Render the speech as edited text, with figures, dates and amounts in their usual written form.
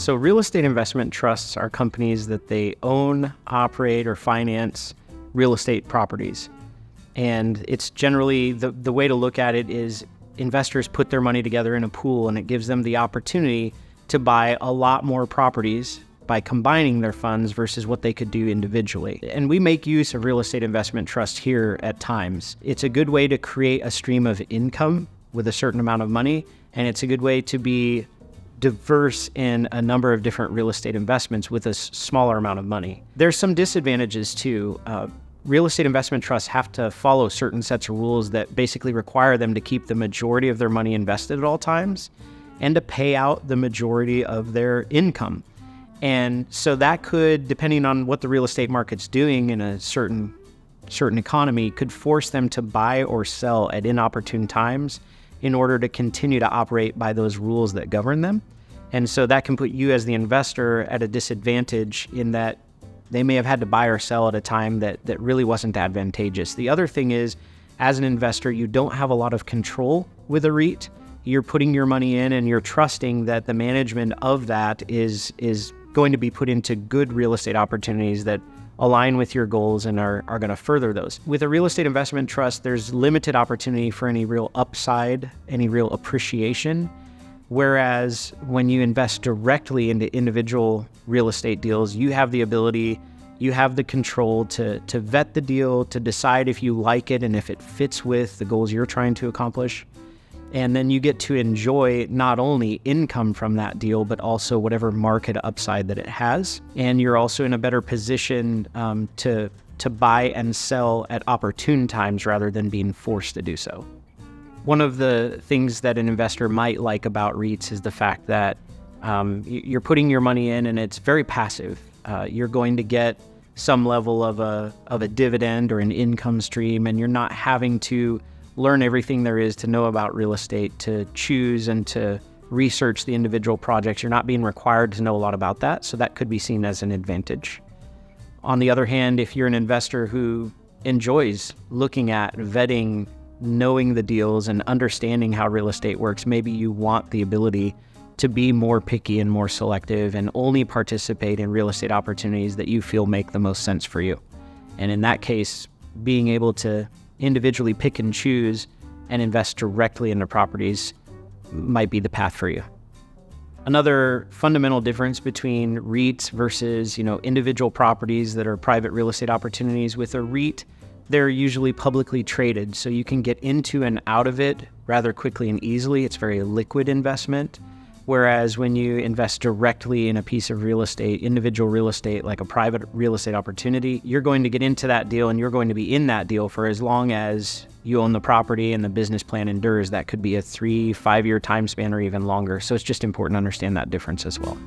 So real estate investment trusts are companies that they own, operate, or finance real estate properties. And it's generally, the way to look at it is investors put their money together in a pool, and it gives them the opportunity to buy a lot more properties by combining their funds versus what they could do individually. And we make use of real estate investment trusts here at times. It's a good way to create a stream of income with a certain amount of money, and it's a good way to be diverse in a number of different real estate investments with a smaller amount of money. There's some disadvantages too. Real estate investment trusts have to follow certain sets of rules that basically require them to keep the majority of their money invested at all times and to pay out the majority of their income. And so that could, depending on what the real estate market's doing in a certain economy, could force them to buy or sell at inopportune times in order to continue to operate by those rules that govern them. And so that can put you as the investor at a disadvantage in that they may have had to buy or sell at a time that really wasn't advantageous. The other thing is, as an investor, you don't have a lot of control with a REIT. You're putting your money in and you're trusting that the management of that is going to be put into good real estate opportunities that align with your goals and are going to further those. With a real estate investment trust, there's limited opportunity for any real upside, any real appreciation. Whereas when you invest directly into individual real estate deals, you have the ability, you have the control to vet the deal, to decide if you like it and if it fits with the goals you're trying to accomplish. And then you get to enjoy not only income from that deal, but also whatever market upside that it has. And you're also in a better position to buy and sell at opportune times rather than being forced to do so. One of the things that an investor might like about REITs is the fact that you're putting your money in and it's very passive. You're going to get some level of a dividend or an income stream, and you're not having to learn everything there is to know about real estate, to choose and to research the individual projects. You're not being required to know a lot about that, so that could be seen as an advantage. On the other hand, if you're an investor who enjoys looking at, vetting, knowing the deals and understanding how real estate works, maybe you want the ability to be more picky and more selective and only participate in real estate opportunities that you feel make the most sense for you. And in that case, being able to individually pick and choose and invest directly into properties might be the path for you. Another fundamental difference between REITs versus, individual properties that are private real estate opportunities, with a REIT, they're usually publicly traded, so you can get into and out of it rather quickly and easily. It's a very liquid investment. Whereas when you invest directly in a piece of real estate, individual real estate, like a private real estate opportunity, you're going to get into that deal and you're going to be in that deal for as long as you own the property and the business plan endures. That could be a 3-5 year time span or even longer. So it's just important to understand that difference as well.